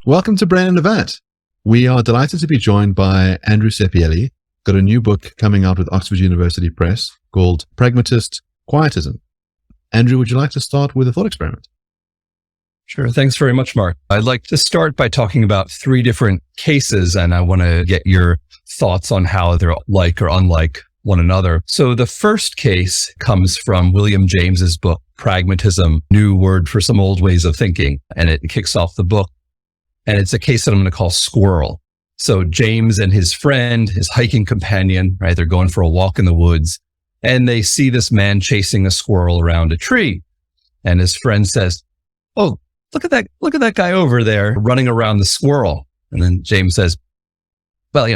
Welcome to Brain and Avant. We are delighted to be joined by Andrew Sepielli, got a new book coming out with Oxford University Press called Pragmatic, Quietism. Andrew, would you like to start with a thought experiment? Sure. Thanks very much, Mark. I'd like to start by talking about 3 different cases, and I want to get your thoughts on how they're like or unlike one another. So the first case comes from William James's book, Pragmatism, New Word for Some Old Ways of Thinking, and it kicks off the book. And it's a case that I'm going to call Squirrel. So James and his friend, his hiking companion, right? They're going for a walk in the woods, and they see this man chasing a squirrel around a tree. And his friend says, "Oh, look at that guy over there running around the squirrel." And then James says, "Well,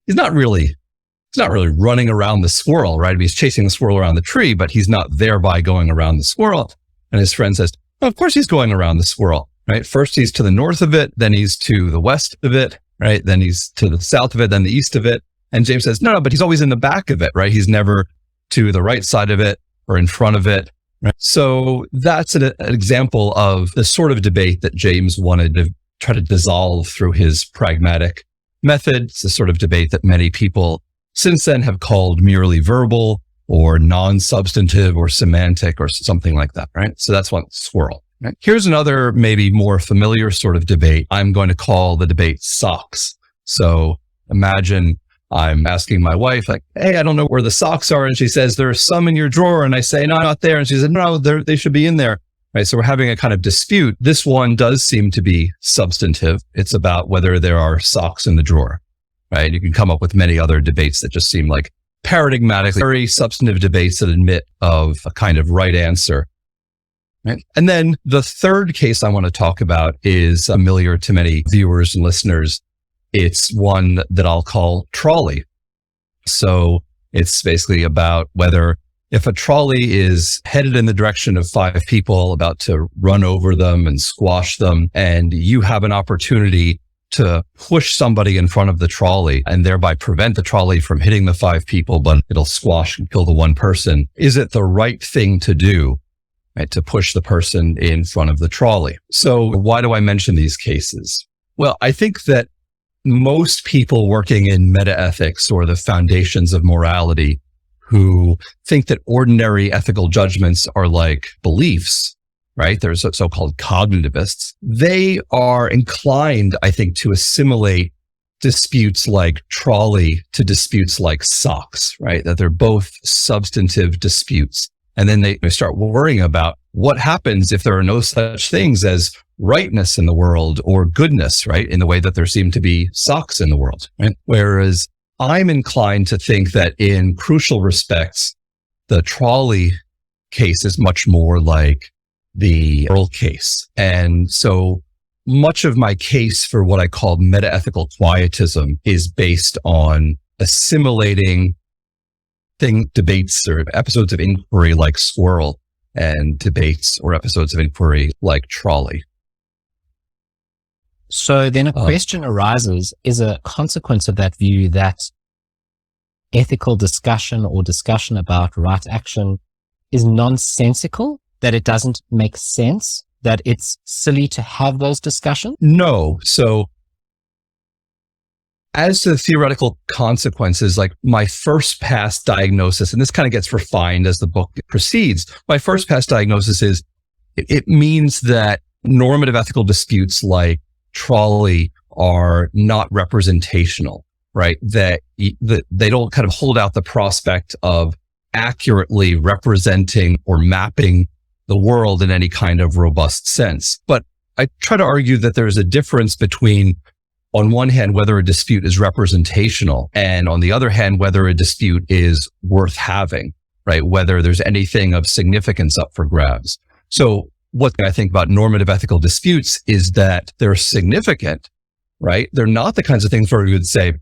he's not really running around the squirrel, right? He's chasing the squirrel around the tree, but he's not thereby going around the squirrel." And his friend says, "Well, of course he's going around the squirrel, right? First he's to the north of it, then he's to the west of it, right? Then he's to the south of it, then the east of it." And James says, no, but he's always in the back of it, right? He's never to the right side of it or in front of it, right? So that's an example of the sort of debate that James wanted to try to dissolve through his pragmatic method. It's the sort of debate that many people since then have called merely verbal or non-substantive or semantic or something like that, right? So that's one, Squirrel. Right? Here's another maybe more familiar sort of debate. I'm going to call the debate socks. So imagine I'm asking my wife, like, "Hey, I don't know where the socks are." And she says, "There's some in your drawer." And I say, "No, not there." And she said, "No, they should be in there." Right? So we're having a kind of dispute. This one does seem to be substantive. It's about whether there are socks in the drawer, right? You can come up with many other debates that just seem like paradigmatically very substantive debates that admit of a kind of right answer. Right? And then the third case I want to talk about is familiar to many viewers and listeners. It's one that I'll call trolley. So it's basically about whether if a trolley is headed in the direction of 5 people about to run over them and squash them, and you have an opportunity to push somebody in front of the trolley and thereby prevent the trolley from hitting the 5 people, but it'll squash and kill the 1 person, is it the right thing to do? Right, to push the person in front of the trolley. So why do I mention these cases? Well, I think that most people working in metaethics or the foundations of morality who think that ordinary ethical judgments are like beliefs, right? There's so-called cognitivists. They are inclined, I think, to assimilate disputes like trolley to disputes like socks, right? That they're both substantive disputes. And then they start worrying about what happens if there are no such things as rightness in the world or goodness, right? In the way that there seem to be socks in the world, right? Whereas I'm inclined to think that in crucial respects, the trolley case is much more like the Earl case. And so much of my case for what I call metaethical quietism is based on assimilating debates or episodes of inquiry like Squirrel and debates or episodes of inquiry like Trolley. So then a question arises, is a consequence of that view that ethical discussion or discussion about right action is nonsensical, that it doesn't make sense, that it's silly to have those discussions? No. So as to the theoretical consequences, like my first pass diagnosis, and this kind of gets refined as the book proceeds, my first pass diagnosis is it means that normative ethical disputes like trolley are not representational, right? That they don't kind of hold out the prospect of accurately representing or mapping the world in any kind of robust sense. But I try to argue that there's a difference between, on one hand, whether a dispute is representational, and on the other hand, whether a dispute is worth having, right? Whether there's anything of significance up for grabs. So what I think about normative ethical disputes is that they're significant, right? They're not the kinds of things where we would say,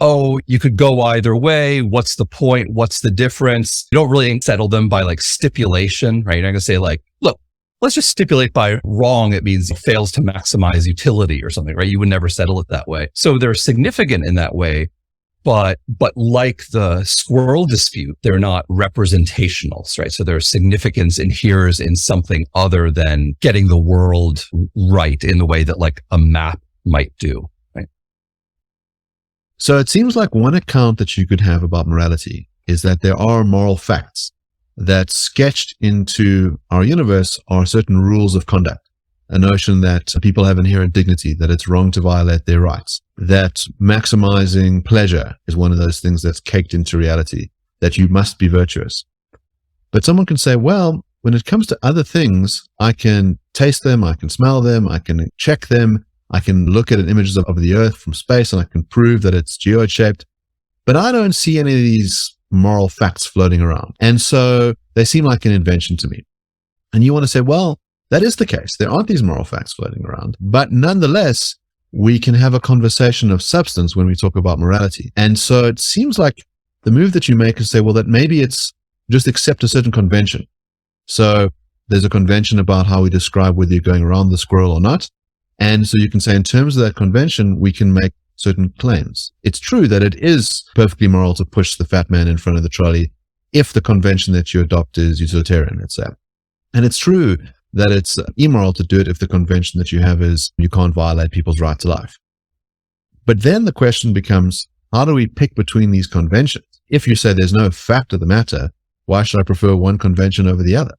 oh, you could go either way. What's the point? What's the difference? You don't really settle them by like stipulation, right? You're not going to say like, look, let's just stipulate by wrong. It means it fails to maximize utility or something, right? You would never settle it that way. So they're significant in that way, but like the squirrel dispute, they're not representationals, right? So their significance inheres in something other than getting the world right in the way that like a map might do. Right? So it seems like one account that you could have about morality is that there are moral facts that sketched into our universe are certain rules of conduct. A notion that people have inherent dignity, that it's wrong to violate their rights, that maximizing pleasure is one of those things that's caked into reality, that you must be virtuous. But someone can say, well, when it comes to other things, I can taste them, I can smell them, I can check them, I can look at images of the earth from space and I can prove that it's geoid-shaped, but I don't see any of these moral facts floating around. And so they seem like an invention to me. And you want to say, well, that is the case. There aren't these moral facts floating around, but nonetheless, we can have a conversation of substance when we talk about morality. And so it seems like the move that you make is say, well, that maybe it's just accept a certain convention. So there's a convention about how we describe whether you're going around the squirrel or not. And so you can say in terms of that convention, we can make certain claims. It's true that it is perfectly moral to push the fat man in front of the trolley if the convention that you adopt is utilitarian, let's say. And it's true that it's immoral to do it if the convention that you have is you can't violate people's right to life. But then the question becomes, how do we pick between these conventions? If you say there's no fact of the matter, why should I prefer one convention over the other?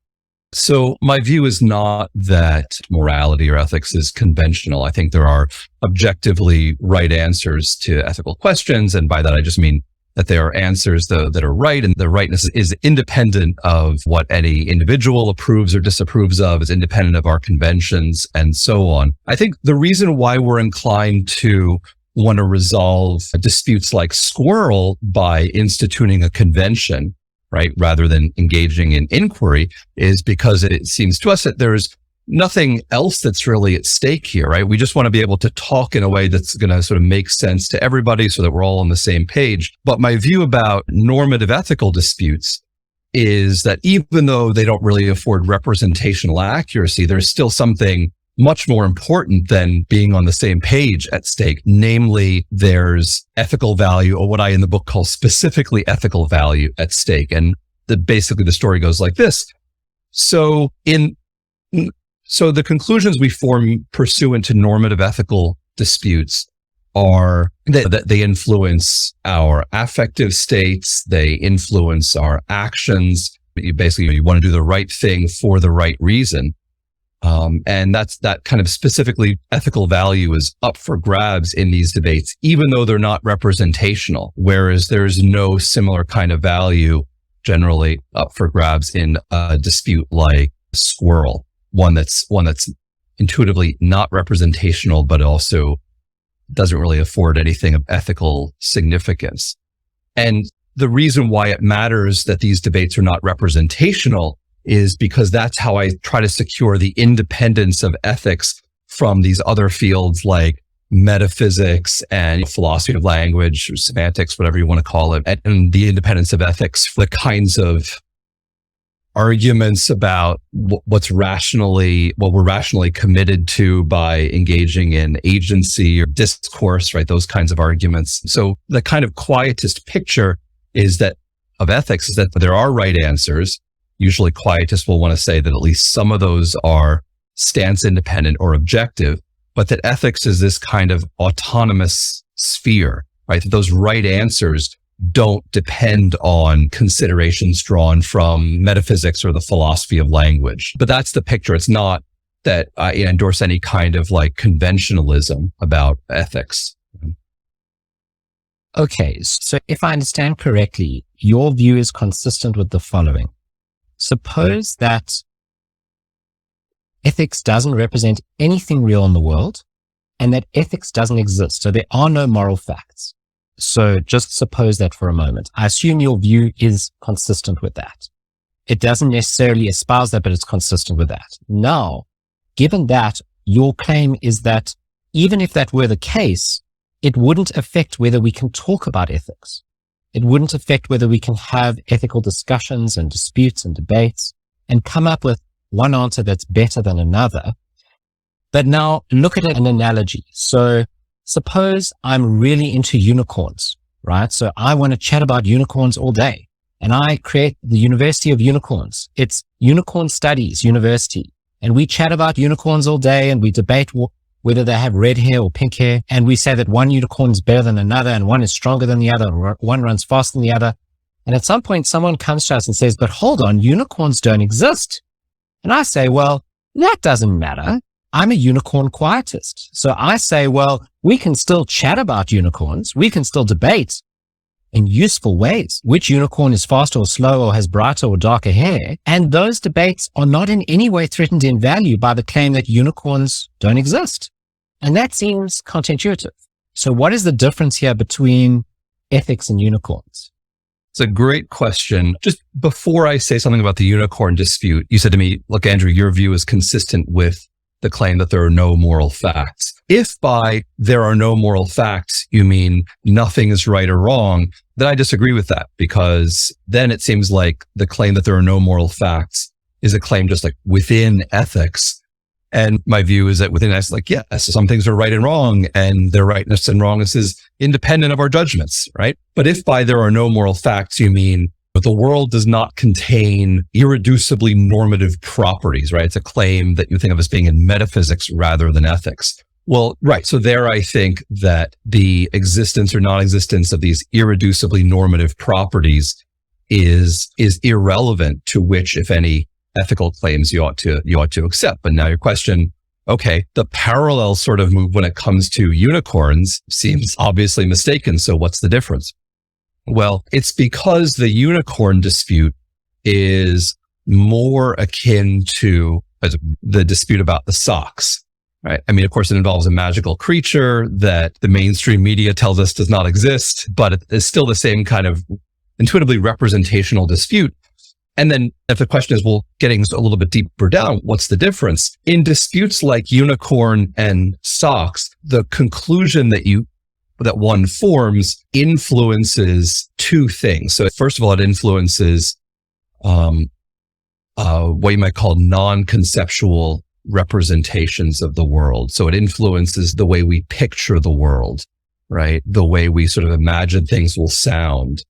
So my view is not that morality or ethics is conventional. I think there are objectively right answers to ethical questions. And by that, I just mean that there are answers that are right, and the rightness is independent of what any individual approves or disapproves of, is independent of our conventions and so on. I think the reason why we're inclined to want to resolve disputes like squirrel by instituting a convention, right, rather than engaging in inquiry, is because it seems to us that there's nothing else that's really at stake here, right? We just want to be able to talk in a way that's going to sort of make sense to everybody so that we're all on the same page. But my view about normative ethical disputes is that even though they don't really afford representational accuracy, there's still something much more important than being on the same page at stake. Namely, there's ethical value, or what I in the book call specifically ethical value at stake. And basically the story goes like this. So the conclusions we form pursuant to normative ethical disputes are that they influence our affective states, they influence our actions. You want to do the right thing for the right reason. And that kind of specifically ethical value is up for grabs in these debates, even though they're not representational, whereas there's no similar kind of value generally up for grabs in a dispute like squirrel, one that's intuitively not representational, but also doesn't really afford anything of ethical significance. And the reason why it matters that these debates are not representational is because that's how I try to secure the independence of ethics from these other fields like metaphysics and philosophy of language or semantics, whatever you want to call it, and the independence of ethics for the kinds of arguments about what we're rationally committed to by engaging in agency or discourse, right? Those kinds of arguments. So the kind of quietist picture of ethics is that there are right answers. Usually quietists will want to say that at least some of those are stance independent or objective, but that ethics is this kind of autonomous sphere, right? That those right answers don't depend on considerations drawn from metaphysics or the philosophy of language. But that's the picture. It's not that I endorse any kind of like conventionalism about ethics. Okay, so if I understand correctly, your view is consistent with the following. Suppose that ethics doesn't represent anything real in the world and that ethics doesn't exist. So there are no moral facts. So just suppose that for a moment. I assume your view is consistent with that. It doesn't necessarily espouse that, but it's consistent with that. Now, given that, your claim is that even if that were the case, it wouldn't affect whether we can talk about ethics. It wouldn't affect whether we can have ethical discussions and disputes and debates and come up with one answer that's better than another. But now look at an analogy. So suppose I'm really into unicorns, right? So I want to chat about unicorns all day and I create the University of Unicorns. It's Unicorn Studies University. And we chat about unicorns all day and we debate whether they have red hair or pink hair, and we say that one unicorn is better than another and one is stronger than the other, and one runs faster than the other. And at some point, someone comes to us and says, but hold on, unicorns don't exist. And I say, well, that doesn't matter. I'm a unicorn quietist. So I say, well, we can still chat about unicorns. We can still debate in useful ways which unicorn is faster or slower or has brighter or darker hair. And those debates are not in any way threatened in value by the claim that unicorns don't exist. And that seems counterintuitive. So what is the difference here between ethics and unicorns? It's a great question. Just before I say something about the unicorn dispute, you said to me, look, Andrew, your view is consistent with the claim that there are no moral facts. If by there are no moral facts, you mean nothing is right or wrong, then I disagree with that, because then it seems like the claim that there are no moral facts is a claim just like within ethics. And my view is that within ethics, like, yes, some things are right and wrong, and their rightness and wrongness is independent of our judgments, right? But if by there are no moral facts, you mean the world does not contain irreducibly normative properties, right? It's a claim that you think of as being in metaphysics rather than ethics. Well, right. So there, I think that the existence or non-existence of these irreducibly normative properties is irrelevant to which, if any, ethical claims you ought to accept. But now your question, okay, the parallel sort of move when it comes to unicorns seems obviously mistaken. So what's the difference? Well, it's because the unicorn dispute is more akin to the dispute about the socks, right? I mean, of course, it involves a magical creature that the mainstream media tells us does not exist, but it's still the same kind of intuitively representational dispute. And then if the question is, well, getting a little bit deeper down, what's the difference? In disputes like unicorn and socks, the conclusion that one forms influences two things. So first of all, it influences what you might call non-conceptual representations of the world. So it influences the way we picture the world, right? The way we sort of imagine things will sound,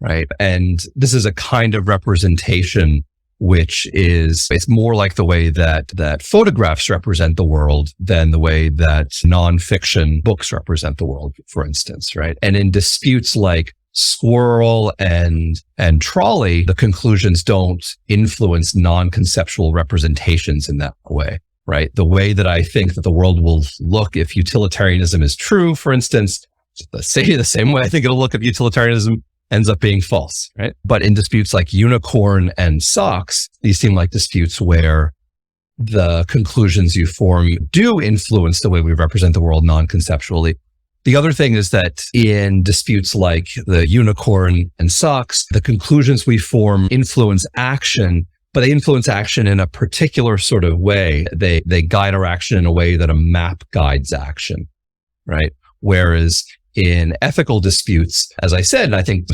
right? And this is a kind of representation which is, it's more like the way that photographs represent the world than the way that nonfiction books represent the world, for instance, right? And in disputes like squirrel and trolley, the conclusions don't influence non-conceptual representations in that way, right? The way that I think that the world will look if utilitarianism is true, for instance, the same way I think it'll look if utilitarianism ends up being false, right? But in disputes like unicorn and socks, these seem like disputes where the conclusions you form do influence the way we represent the world non-conceptually. The other thing is that in disputes like the unicorn and socks, the conclusions we form influence action, but they influence action in a particular sort of way. They guide our action in a way that a map guides action, right? Whereas in ethical disputes, as I said, and I think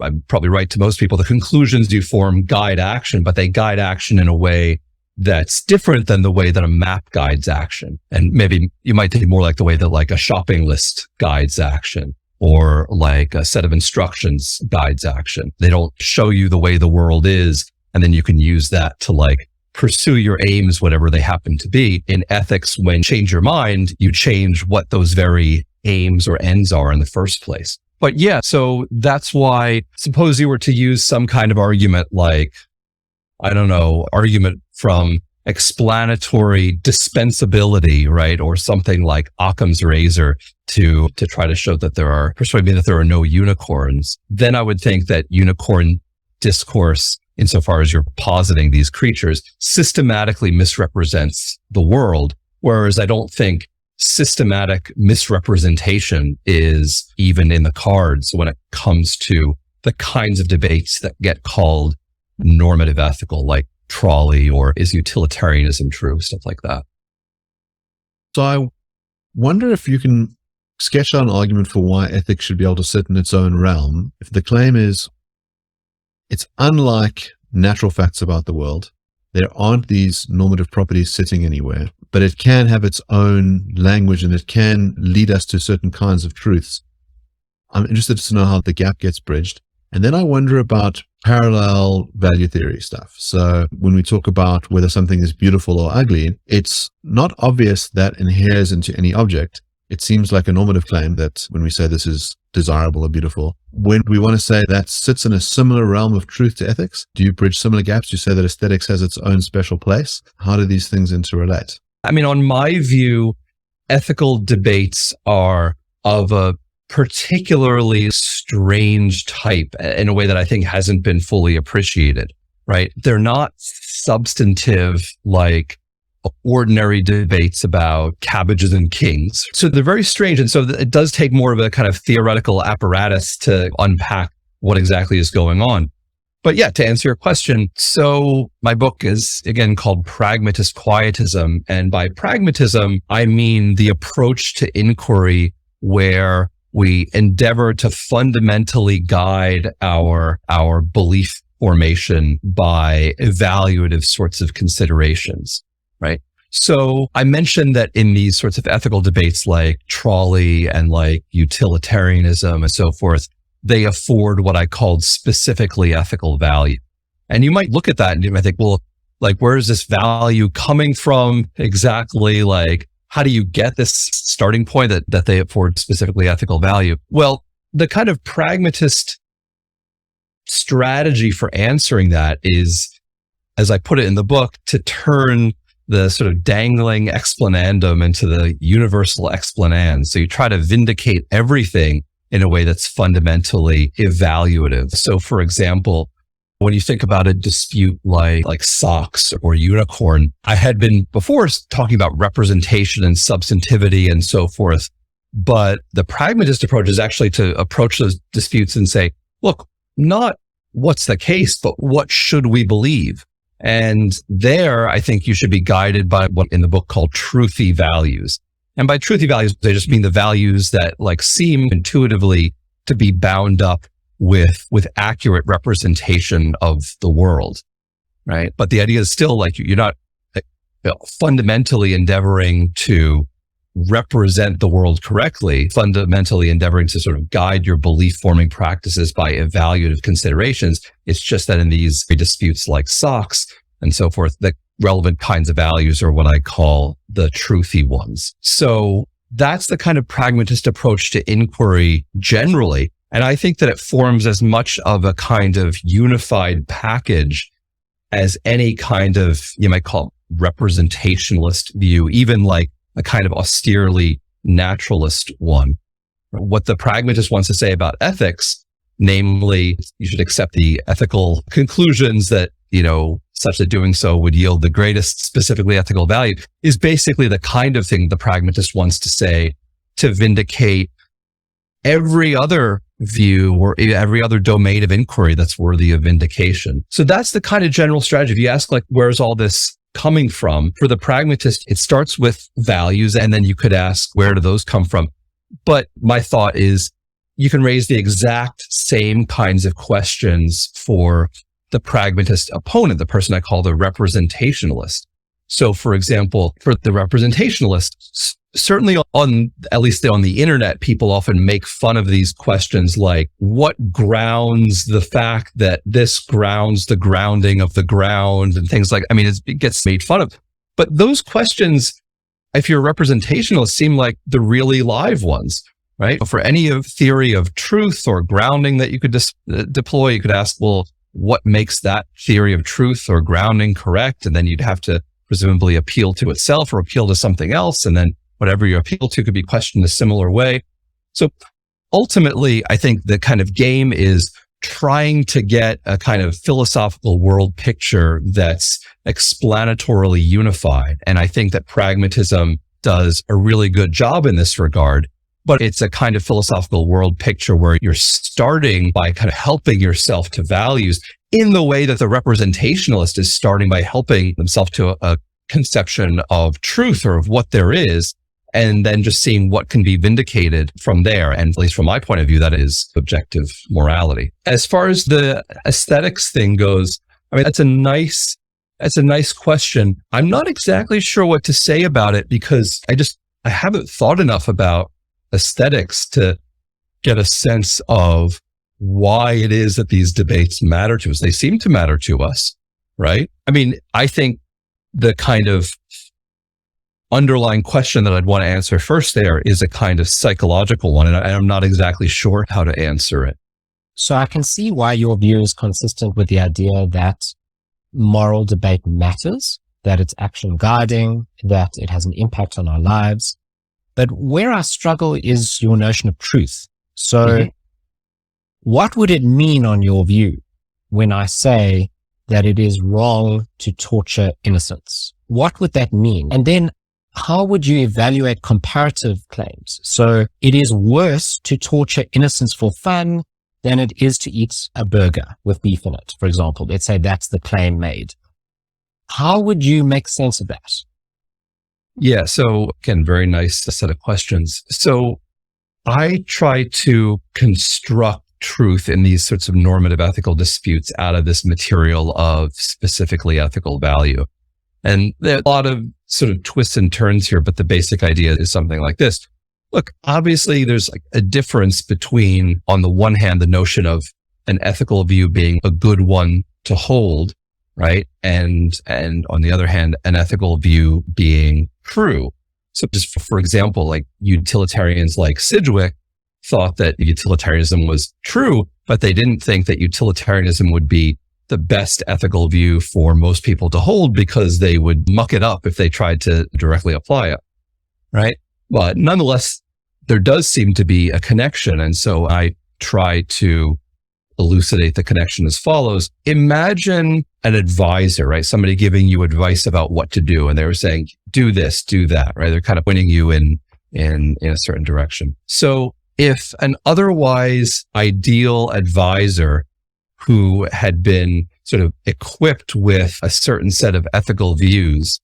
I'm probably right to most people, the conclusions you form guide action, but they guide action in a way that's different than the way that a map guides action. And maybe you might think more like the way that like a shopping list guides action, or like a set of instructions guides action. They don't show you the way the world is, and then you can use that to like pursue your aims, whatever they happen to be. In ethics, when you change your mind, you change what those very aims or ends are in the first place. But yeah, so that's why, suppose you were to use some kind of argument like, I don't know, argument from explanatory dispensability, right? Or something like Occam's razor to try to show that persuade me that there are no unicorns. Then I would think that unicorn discourse, insofar as you're positing these creatures, systematically misrepresents the world. Whereas I don't think systematic misrepresentation is even in the cards when it comes to the kinds of debates that get called normative ethical, like trolley or is utilitarianism true, stuff like that. So I wonder if you can sketch out an argument for why ethics should be able to sit in its own realm. If the claim is it's unlike natural facts about the world, there aren't these normative properties sitting anywhere, but it can have its own language and it can lead us to certain kinds of truths. I'm interested to know how the gap gets bridged. And then I wonder about parallel value theory stuff. So when we talk about whether something is beautiful or ugly, it's not obvious that inheres into any object. It seems like a normative claim that when we say this is desirable or beautiful, when we want to say that sits in a similar realm of truth to ethics, do you bridge similar gaps? Do you say that aesthetics has its own special place? How do these things interrelate? I mean, on my view, ethical debates are of a particularly strange type in a way that I think hasn't been fully appreciated, right? They're not substantive like ordinary debates about cabbages and kings. So they're very strange. And so it does take more of a kind of theoretical apparatus to unpack what exactly is going on. But yeah, to answer your question, so my book is again called Pragmatist Quietism. And by pragmatism, I mean the approach to inquiry where we endeavor to fundamentally guide our belief formation by evaluative sorts of considerations, right? So I mentioned that in these sorts of ethical debates like trolley and like utilitarianism and so forth, they afford what I called specifically ethical value. And you might look at that and you might think, well, like, where is this value coming from exactly? Like, how do you get this starting point that they afford specifically ethical value? Well, the kind of pragmatist strategy for answering that is, as I put it in the book, to turn the sort of dangling explanandum into the universal explanand. So you try to vindicate everything in a way that's fundamentally evaluative. So for example, when you think about a dispute like socks or unicorn, I had been before talking about representation and substantivity and so forth. But the pragmatist approach is actually to approach those disputes and say, look, not what's the case, but what should we believe? And there, I think you should be guided by what in the book called truthy values. And by truthy values, they just mean the values that like seem intuitively to be bound up with accurate representation of the world, right? But the idea is still like you're not fundamentally endeavoring to represent the world correctly, fundamentally endeavoring to sort of guide your belief forming practices by evaluative considerations. It's just that in these disputes like socks and so forth, the relevant kinds of values are what I call the truthy ones. So that's the kind of pragmatist approach to inquiry generally. And I think that it forms as much of a kind of unified package as any kind of, you might call it representationalist view, even like a kind of austerely naturalist one. What the pragmatist wants to say about ethics, namely, you should accept the ethical conclusions that, such that doing so would yield the greatest specifically ethical value, is basically the kind of thing the pragmatist wants to say to vindicate every other view or every other domain of inquiry that's worthy of vindication. So that's the kind of general strategy. If you ask, like, where's all this coming from? For the pragmatist, it starts with values, and then you could ask, where do those come from? But my thought is you can raise the exact same kinds of questions for the pragmatist opponent, the person I call the representationalist. So for example, for the representationalist, certainly at least on the internet, people often make fun of these questions like, what grounds the fact that this grounds the grounding of the ground and things like, it gets made fun of. But those questions, if you're a representationalist, seem like the really live ones, right? For any theory of truth or grounding that you could deploy, you could ask, well, what makes that theory of truth or grounding correct? And then you'd have to presumably appeal to itself or appeal to something else. And then whatever you appeal to could be questioned a similar way. So ultimately, I think the kind of game is trying to get a kind of philosophical world picture that's explanatorily unified. And I think that pragmatism does a really good job in this regard. But it's a kind of philosophical world picture where you're starting by kind of helping yourself to values in the way that the representationalist is starting by helping themselves to a conception of truth or of what there is, and then just seeing what can be vindicated from there. And at least from my point of view, that is objective morality. As far as the aesthetics thing goes, that's a nice question. I'm not exactly sure what to say about it because I haven't thought enough about aesthetics to get a sense of why it is that these debates matter to us. They seem to matter to us, right? I mean, I think the kind of underlying question that I'd want to answer first there is a kind of psychological one, and I'm not exactly sure how to answer it. So I can see why your view is consistent with the idea that moral debate matters, that it's action guiding, that it has an impact on our lives. But where I struggle is your notion of truth. So what would it mean on your view when I say that it is wrong to torture innocents? What would that mean? And then how would you evaluate comparative claims? So it is worse to torture innocents for fun than it is to eat a burger with beef in it, for example. Let's say that's the claim made. How would you make sense of that? Yeah. So again, very nice set of questions. So I try to construct truth in these sorts of normative ethical disputes out of this material of specifically ethical value. And there are a lot of sort of twists and turns here, but the basic idea is something like this. Look, obviously there's like a difference between, on the one hand, the notion of an ethical view being a good one to hold, right? And on the other hand, an ethical view being true. So just for example, like utilitarians like Sidgwick thought that utilitarianism was true, but they didn't think that utilitarianism would be the best ethical view for most people to hold because they would muck it up if they tried to directly apply it, right? But nonetheless, there does seem to be a connection. And so I try to elucidate the connection as follows. Imagine an advisor, right? Somebody giving you advice about what to do. And they were saying, do this, do that, right? They're kind of pointing you in a certain direction. So if an otherwise ideal advisor who had been sort of equipped with a certain set of ethical views,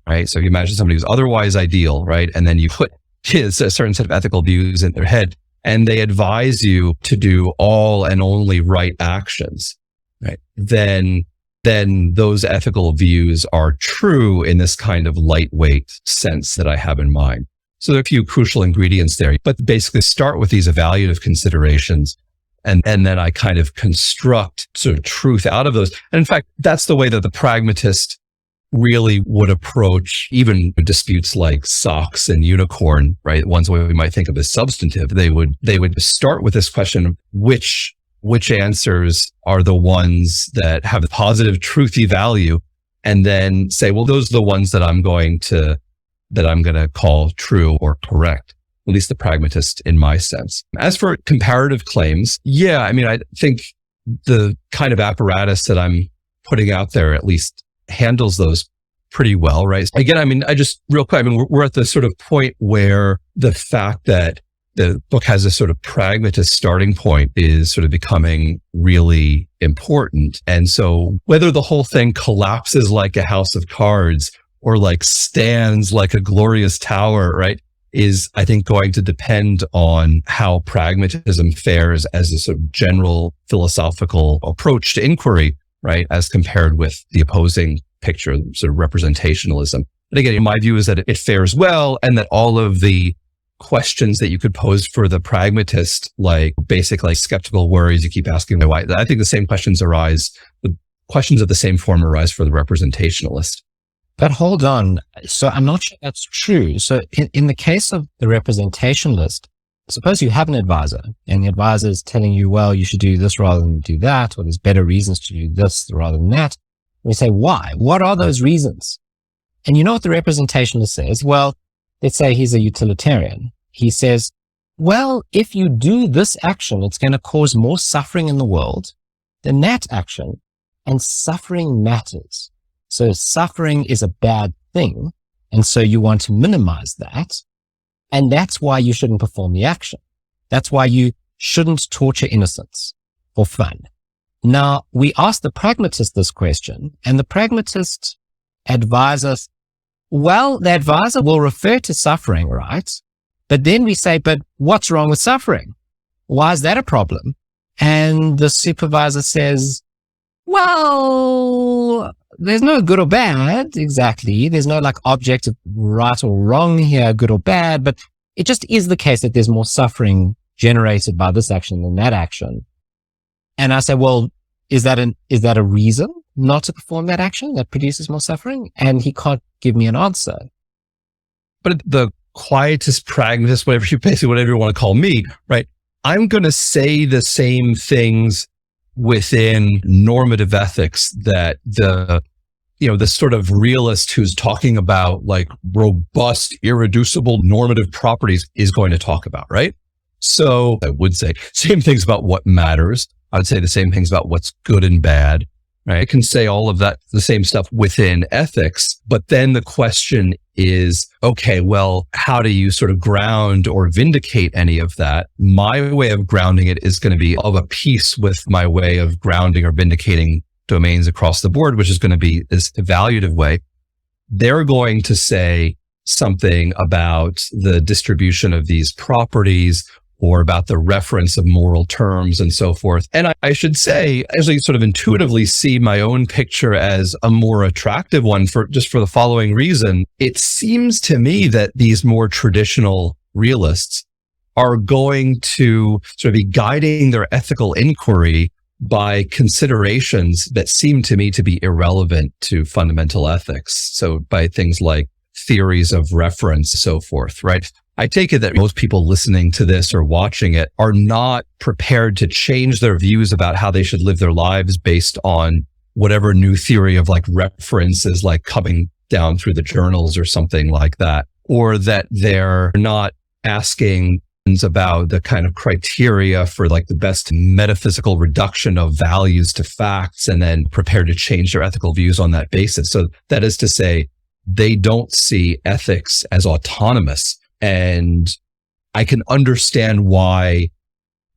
right? So you imagine somebody who's otherwise ideal, right? And then you put a certain set of ethical views in their head, and they advise you to do all and only right actions, right? Then those ethical views are true in this kind of lightweight sense that I have in mind. So there are a few crucial ingredients there, but basically start with these evaluative considerations. And then I kind of construct sort of truth out of those. And in fact, that's the way that the pragmatist really would approach even disputes like socks and unicorn, right? Ones where we might think of as substantive. They would start with this question of which answers are the ones that have a positive truthy value, and then say, well, those are the ones that I'm going to call true or correct. At least the pragmatist in my sense. As for comparative claims, yeah, I mean, I think the kind of apparatus that I'm putting out there at least handles those pretty well, right? Again, I mean, real quick, I mean, we're at the sort of point where the fact that the book has a sort of pragmatist starting point is sort of becoming really important. And so whether the whole thing collapses like a house of cards or like stands like a glorious tower, right, is, I think, going to depend on how pragmatism fares as a sort of general philosophical approach to inquiry, right, as compared with the opposing picture, sort of representationalism. But again, my view is that it fares well, and that all of the questions that you could pose for the pragmatist, like basic, like skeptical worries you keep asking, why, I think the same questions the questions of the same form arise for the representationalist. But hold on. So I'm not sure that's true. So in the case of the representationalist, suppose you have an advisor and the advisor is telling you, well, you should do this rather than do that, or there's better reasons to do this rather than that. We say, why? What are those reasons? And you know what the representationalist says? Well, let's say he's a utilitarian. He says, well, if you do this action, it's going to cause more suffering in the world than that action, and suffering matters. So suffering is a bad thing, and so you want to minimize that, and that's why you shouldn't perform the action. That's why you shouldn't torture innocents for fun. Now, we ask the pragmatist this question, and the pragmatist advises, well, the advisor will refer to suffering, right? But then we say, but what's wrong with suffering? Why is that a problem? And the supervisor says, well, there's no good or bad, exactly. There's no like objective right or wrong here, good or bad, but it just is the case that there's more suffering generated by this action than that action. And I say, well, is that a reason not to perform that action that produces more suffering? And he can't give me an answer. But the quietist, pragmatist, whatever you want to call me, right? I'm going to say the same things within normative ethics that the sort of realist who's talking about like robust, irreducible normative properties is going to talk about, right? So I would say same things about what matters. I would say the same things about what's good and bad, right? I can say all of that, the same stuff within ethics, but then the question is, okay, well, how do you sort of ground or vindicate any of that? My way of grounding it is going to be of a piece with my way of grounding or vindicating domains across the board, which is going to be this evaluative way. They're going to say something about the distribution of these properties or about the reference of moral terms and so forth. And I should say, as I sort of intuitively see my own picture as a more attractive one for the following reason. It seems to me that these more traditional realists are going to sort of be guiding their ethical inquiry by considerations that seem to me to be irrelevant to fundamental ethics. So by things like theories of reference, so forth, right? I take it that most people listening to this or watching it are not prepared to change their views about how they should live their lives based on whatever new theory of like reference is like coming down through the journals or something like that, or that they're not asking about the kind of criteria for like the best metaphysical reduction of values to facts and then prepared to change their ethical views on that basis. So that is to say, they don't see ethics as autonomous. And I can understand why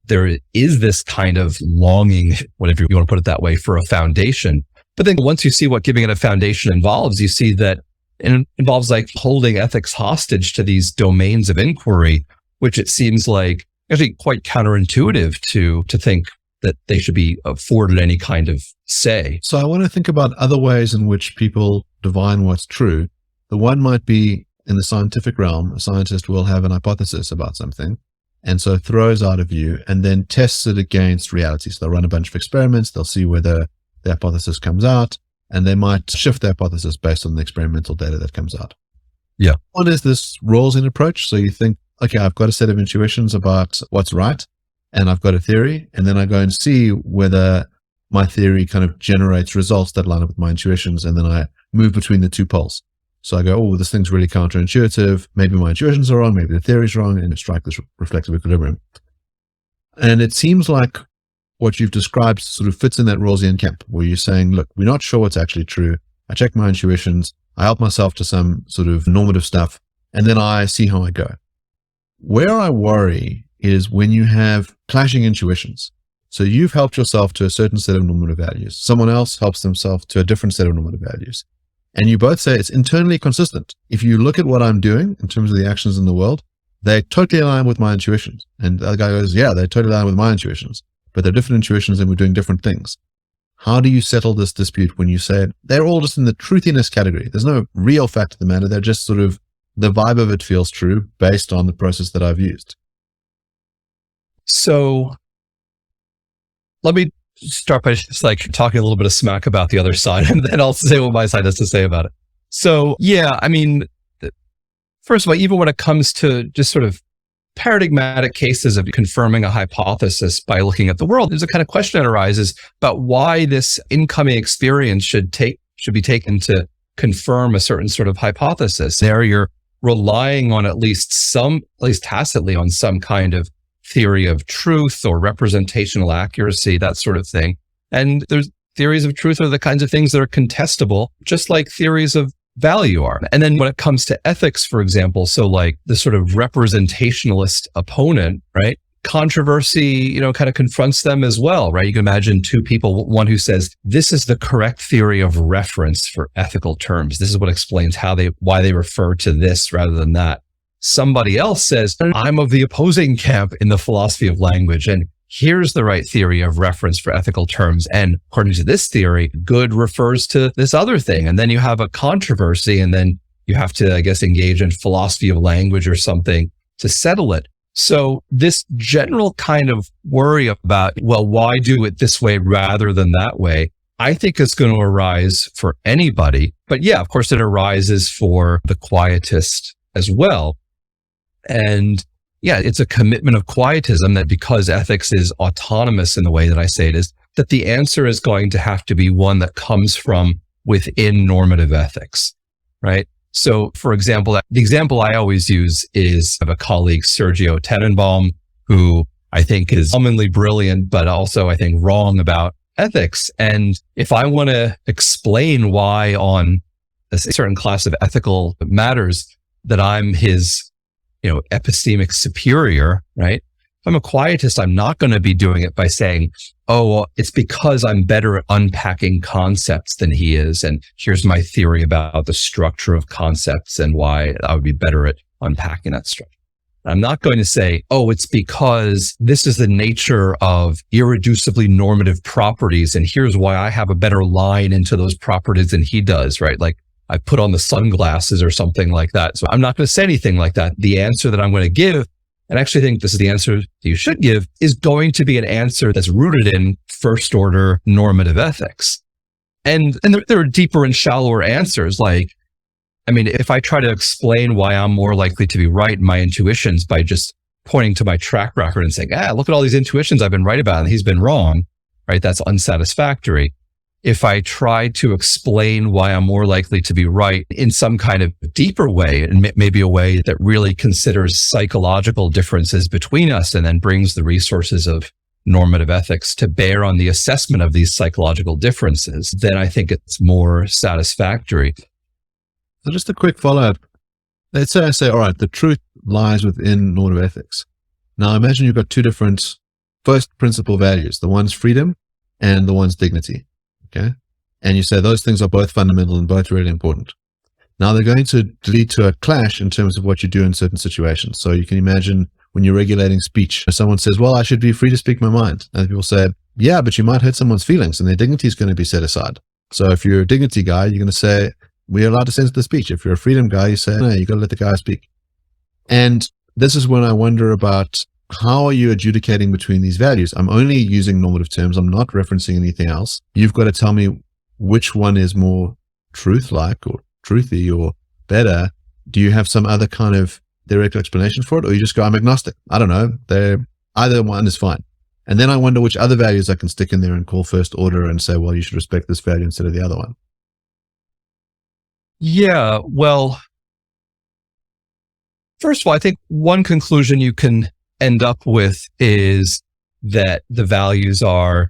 there is this kind of longing, whatever you want to put it that way, for a foundation. But then once you see what giving it a foundation involves, you see that it involves like holding ethics hostage to these domains of inquiry, which it seems like actually quite counterintuitive to think that they should be afforded any kind of say. So I want to think about other ways in which people divine what's true. The one might be in the scientific realm. A scientist will have an hypothesis about something, and so throws out a view and then tests it against reality. So they'll run a bunch of experiments, they'll see whether the hypothesis comes out, and they might shift the hypothesis based on the experimental data that comes out. Yeah. One is this Rawlsian approach. So you think, okay, I've got a set of intuitions about what's right, and I've got a theory, and then I go and see whether my theory kind of generates results that line up with my intuitions, and then I move between the two poles. So I go, oh, this thing's really counterintuitive. Maybe my intuitions are wrong, maybe the theory's wrong, and strike this reflexive equilibrium. And it seems like what you've described sort of fits in that Rawlsian camp, where you're saying, look, we're not sure what's actually true. I check my intuitions, I help myself to some sort of normative stuff, and then I see how I go. Where I worry is when you have clashing intuitions. So you've helped yourself to a certain set of normative values. Someone else helps themselves to a different set of normative values. And you both say it's internally consistent. If you look at what I'm doing in terms of the actions in the world, they totally align with my intuitions. And the other guy goes, yeah, they totally align with my intuitions, but they're different intuitions and we're doing different things. How do you settle this dispute when you say they're all just in the truthiness category? There's no real fact of the matter. They're just sort of, the vibe of it feels true based on the process that I've used. So let me start by just like talking a little bit of smack about the other side, and then I'll say what my side has to say about it. So yeah, I mean, first of all, even when it comes to just sort of paradigmatic cases of confirming a hypothesis by looking at the world, there's a kind of question that arises about why this incoming experience should be taken to confirm a certain sort of hypothesis. There you're relying on at least tacitly on some kind of theory of truth or representational accuracy, that sort of thing. And there's theories of truth are the kinds of things that are contestable, just like theories of value are. And then when it comes to ethics, for example, so like the sort of representationalist opponent, right? Controversy, kind of confronts them as well, right? You can imagine two people, one who says, this is the correct theory of reference for ethical terms. This is what explains why they refer to this rather than that. Somebody else says, I'm of the opposing camp in the philosophy of language, and here's the right theory of reference for ethical terms. And according to this theory, good refers to this other thing. And then you have a controversy, and then you have to, I guess, engage in philosophy of language or something to settle it. So this general kind of worry about, well, why do it this way rather than that way, I think is going to arise for anybody. But yeah, of course, it arises for the quietist as well. And yeah, it's a commitment of quietism that because ethics is autonomous in the way that I say it is, that the answer is going to have to be one that comes from within normative ethics, right? So for example, the example I always use is of a colleague, Sergio Tenenbaum, who I think is commonly brilliant, but also I think wrong about ethics. And if I want to explain why on a certain class of ethical matters that I'm his, epistemic superior, right? If I'm a quietist, I'm not going to be doing it by saying, oh, well, it's because I'm better at unpacking concepts than he is. And here's my theory about the structure of concepts and why I would be better at unpacking that structure. I'm not going to say, oh, it's because this is the nature of irreducibly normative properties. And here's why I have a better line into those properties than he does, right? Like I put on the sunglasses or something like that. So I'm not going to say anything like that. The answer that I'm going to give, and I actually think this is the answer that you should give, is going to be an answer that's rooted in first order normative ethics. And there are deeper and shallower answers. Like, I mean, if I try to explain why I'm more likely to be right in my intuitions by just pointing to my track record and saying, look at all these intuitions I've been right about and he's been wrong, right? That's unsatisfactory. If I try to explain why I'm more likely to be right in some kind of deeper way, and maybe a way that really considers psychological differences between us and then brings the resources of normative ethics to bear on the assessment of these psychological differences, then I think it's more satisfactory. So just a quick follow-up. Let's say I say, all right, the truth lies within normative ethics. Now imagine you've got two different first principle values. The one's freedom and the one's dignity. Okay. And you say those things are both fundamental and both really important. Now they're going to lead to a clash in terms of what you do in certain situations. So you can imagine when you're regulating speech, someone says, well, I should be free to speak my mind. And people say, yeah, but you might hurt someone's feelings and their dignity is going to be set aside. So if you're a dignity guy, you're going to say, we're allowed to censor the speech. If you're a freedom guy, you say, no, you got to let the guy speak. And this is when I wonder about how are you adjudicating between these values? I'm only using normative terms. I'm not referencing anything else. You've got to tell me which one is more truth-like or truthy or better. Do you have some other kind of direct explanation for it? Or you just go, I'm agnostic. I don't know. Either one is fine. And then I wonder which other values I can stick in there and call first order and say, well, you should respect this value instead of the other one. Yeah, well, first of all, I think one conclusion you can end up with is that the values are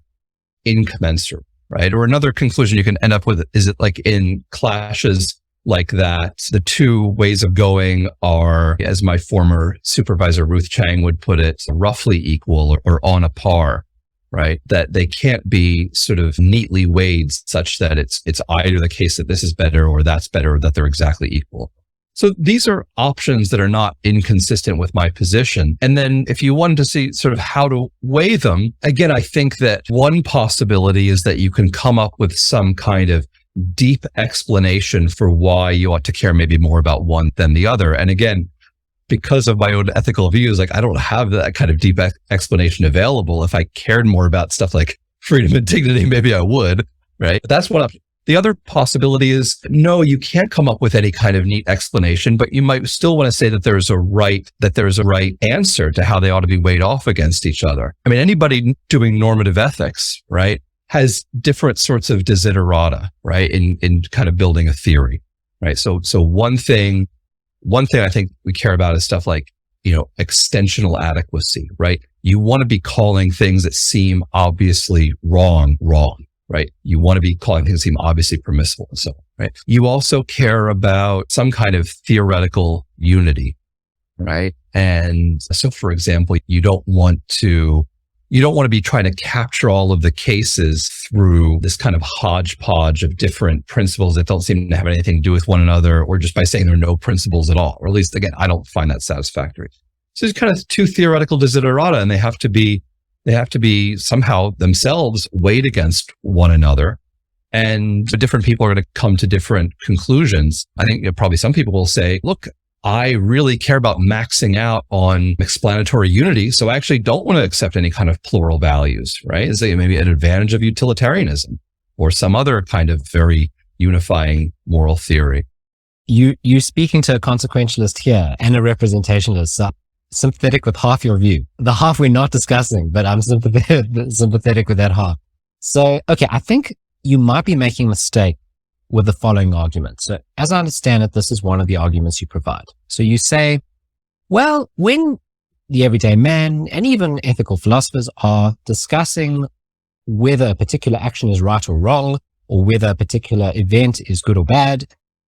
incommensurate, right? Or another conclusion you can end up with is that like in clashes like that, the two ways of going are, as my former supervisor Ruth Chang would put it, roughly equal or on a par, right? That they can't be sort of neatly weighed such that it's either the case that this is better or that's better, or that they're exactly equal. So these are options that are not inconsistent with my position. And then if you wanted to see sort of how to weigh them, again, I think that one possibility is that you can come up with some kind of deep explanation for why you ought to care maybe more about one than the other. And again, because of my own ethical views, like I don't have that kind of deep explanation available. If I cared more about stuff like freedom and dignity, maybe I would, right? But that's one option. The other possibility is, no, you can't come up with any kind of neat explanation, but you might still want to say that there's a right answer to how they ought to be weighed off against each other. I mean, anybody doing normative ethics, right, has different sorts of desiderata, right, in kind of building a theory, right? So one thing I think we care about is stuff like, extensional adequacy, right? You want to be calling things that seem obviously wrong, right? You want to be calling things that seem obviously permissible and so on, right? You also care about some kind of theoretical unity, right? And so, for example, you don't want to be trying to capture all of the cases through this kind of hodgepodge of different principles that don't seem to have anything to do with one another, or just by saying there are no principles at all. Or at least, again, I don't find that satisfactory. So there's kind of two theoretical desiderata, and they have to be somehow themselves weighed against one another. And different people are going to come to different conclusions. I think probably some people will say, look, I really care about maxing out on explanatory unity. So I actually don't want to accept any kind of plural values, right? Is it maybe an advantage of utilitarianism or some other kind of very unifying moral theory? You speaking to a consequentialist here and a representationalist, so sympathetic with half your view. The half we're not discussing, but I'm sympathetic with that half. So, okay, I think you might be making a mistake with the following argument. So as I understand it, this is one of the arguments you provide. So you say, well, when the everyday man and even ethical philosophers are discussing whether a particular action is right or wrong, or whether a particular event is good or bad,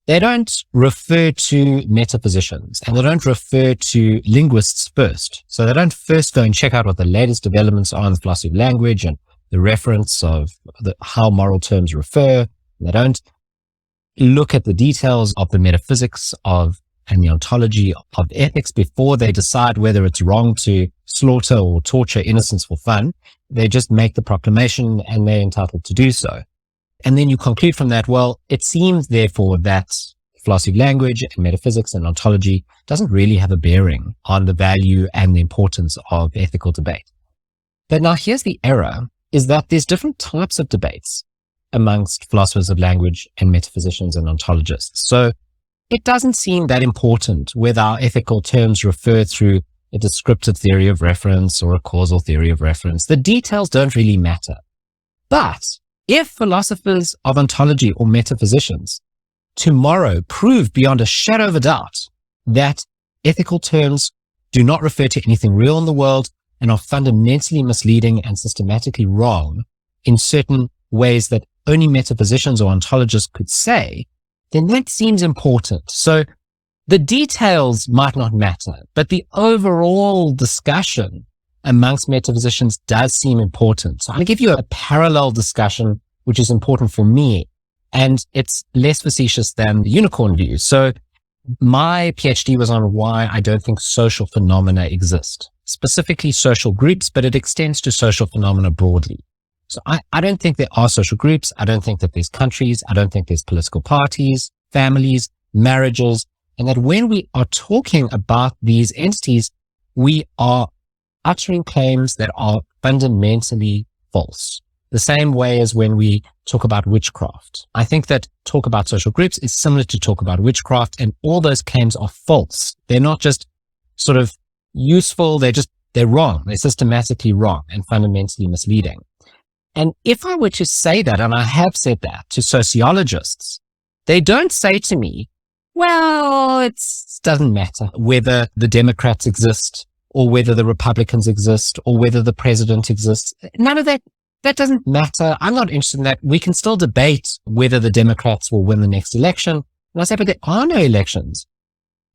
they don't refer to metaphysicians and they don't refer to linguists first. So they don't first go and check out what the latest developments are in the philosophy of language and the reference of how moral terms refer. They don't look at the details of the metaphysics and the ontology of ethics before they decide whether it's wrong to slaughter or torture innocents for fun. They just make the proclamation and they're entitled to do so. And then you conclude from that, well, it seems therefore that philosophy of language and metaphysics and ontology doesn't really have a bearing on the value and the importance of ethical debate. But now here's the error, is that there's different types of debates amongst philosophers of language and metaphysicians and ontologists. So it doesn't seem that important whether our ethical terms refer through a descriptive theory of reference or a causal theory of reference. The details don't really matter. But if philosophers of ontology or metaphysicians tomorrow prove beyond a shadow of a doubt that ethical terms do not refer to anything real in the world and are fundamentally misleading and systematically wrong in certain ways that only metaphysicians or ontologists could say, then that seems important. So the details might not matter, but the overall discussion amongst metaphysicians does seem important. So I'll give you a parallel discussion, which is important for me, and it's less facetious than the unicorn view. So my PhD was on why I don't think social phenomena exist, specifically social groups, but it extends to social phenomena broadly. So I don't think there are social groups. I don't think that there's countries. I don't think there's political parties, families, marriages, and that when we are talking about these entities, we are uttering claims that are fundamentally false. The same way as when we talk about witchcraft. I think that talk about social groups is similar to talk about witchcraft, and all those claims are false. They're not just sort of useful. They're wrong. They're systematically wrong and fundamentally misleading. And if I were to say that, and I have said that to sociologists, they don't say to me, well, it doesn't matter whether the Democrats exist or whether the Republicans exist or whether the president exists. None of that doesn't matter. I'm not interested in that. We can still debate whether the Democrats will win the next election. And I say, but there are no elections.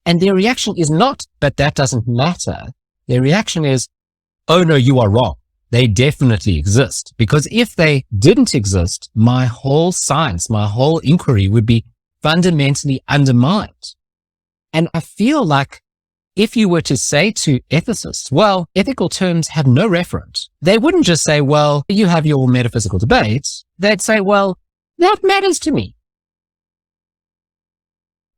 And their reaction is not, but that doesn't matter. Their reaction is, oh no, you are wrong. They definitely exist. Because if they didn't exist, my whole science, my whole inquiry would be fundamentally undermined. And I feel like if you were to say to ethicists, well, ethical terms have no reference, they wouldn't just say, well, you have your metaphysical debates. They'd say, well, that matters to me.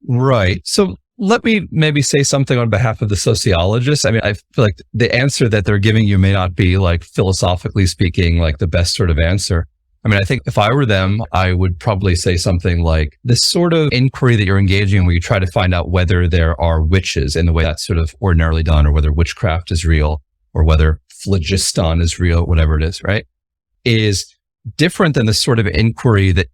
Right. So let me maybe say something on behalf of the sociologists. I mean, I feel like the answer that they're giving you may not be, like, philosophically speaking, like the best sort of answer. I mean, I think if I were them, I would probably say something like this sort of inquiry that you're engaging in, where you try to find out whether there are witches in the way that's sort of ordinarily done, or whether witchcraft is real, or whether phlogiston is real, whatever it is, right, is different than the sort of inquiry that,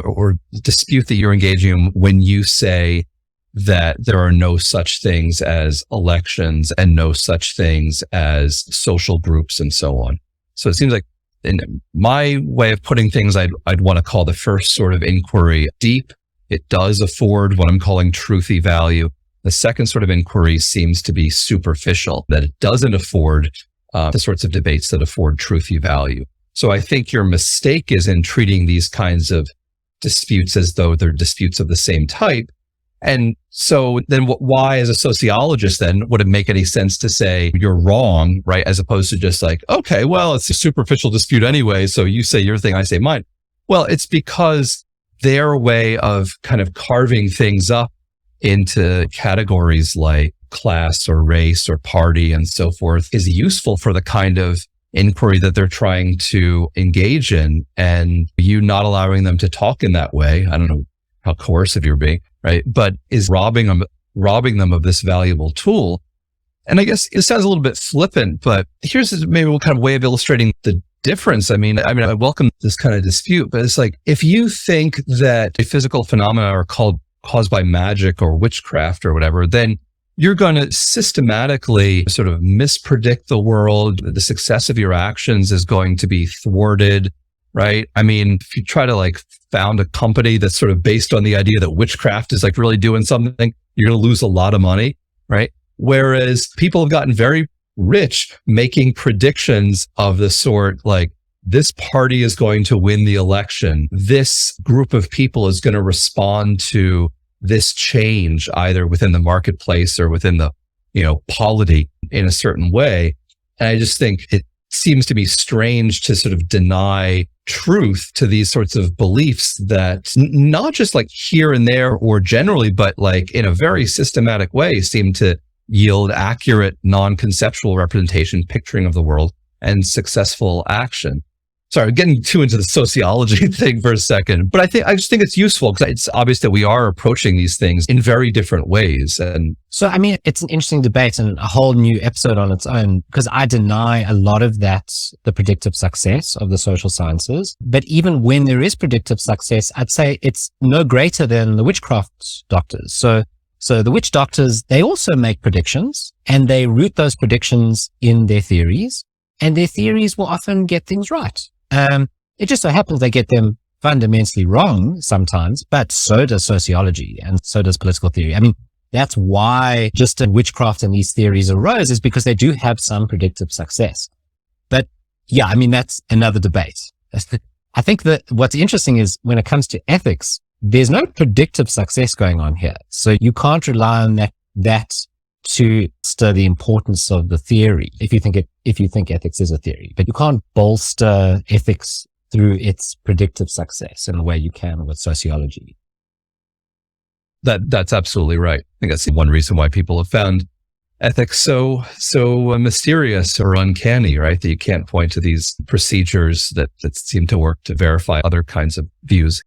or dispute that you're engaging in when you say that there are no such things as elections and no such things as social groups and so on. So it seems like, in my way of putting things, I'd want to call the first sort of inquiry deep. It does afford what I'm calling truthy value. The second sort of inquiry seems to be superficial, that it doesn't afford the sorts of debates that afford truthy value. So I think your mistake is in treating these kinds of disputes as though they're disputes of the same type. And so then why, as a sociologist, then would it make any sense to say you're wrong, right? As opposed to just like, okay, well, it's a superficial dispute anyway, so you say your thing, I say mine. Well, it's because their way of kind of carving things up into categories like class or race or party and so forth is useful for the kind of inquiry that they're trying to engage in, and you not allowing them to talk in that way, I don't know how coercive you're being, right? But is robbing them of this valuable tool. And I guess it sounds a little bit flippant, but here's maybe a kind of way of illustrating the difference. I mean, I welcome this kind of dispute, but it's like, if you think that physical phenomena are caused by magic or witchcraft or whatever, then you're going to systematically sort of mispredict the world. The success of your actions is going to be thwarted, right? I mean, if you try to like found a company that's sort of based on the idea that witchcraft is like really doing something, you're going to lose a lot of money, right? Whereas people have gotten very rich making predictions of the sort like, this party is going to win the election. This group of people is going to respond to this change either within the marketplace or within the, polity in a certain way. And I just think it seems to be strange to sort of deny truth to these sorts of beliefs that not just like here and there or generally, but like in a very systematic way seem to yield accurate, non-conceptual representation, picturing of the world and successful action. Sorry, getting too into the sociology thing for a second, but I just think it's useful because it's obvious that we are approaching these things in very different ways. And so, I mean, it's an interesting debate and a whole new episode on its own, because I deny a lot of that, the predictive success of the social sciences. But even when there is predictive success, I'd say it's no greater than the witchcraft doctors. So the witch doctors, they also make predictions and they root those predictions in their theories, and their theories will often get things right. It just so happens they get them fundamentally wrong sometimes, but so does sociology and so does political theory. I mean, that's why just witchcraft and these theories arose, is because they do have some predictive success. But yeah, I mean, that's another debate. I think that what's interesting is when it comes to ethics, there's no predictive success going on here. So you can't rely on that to stir the importance of the theory if you think ethics is a theory. But you can't bolster ethics through its predictive success in the way you can with sociology. That's absolutely right. I think that's one reason why people have found ethics so mysterious or uncanny, right? That you can't point to these procedures that seem to work to verify other kinds of views.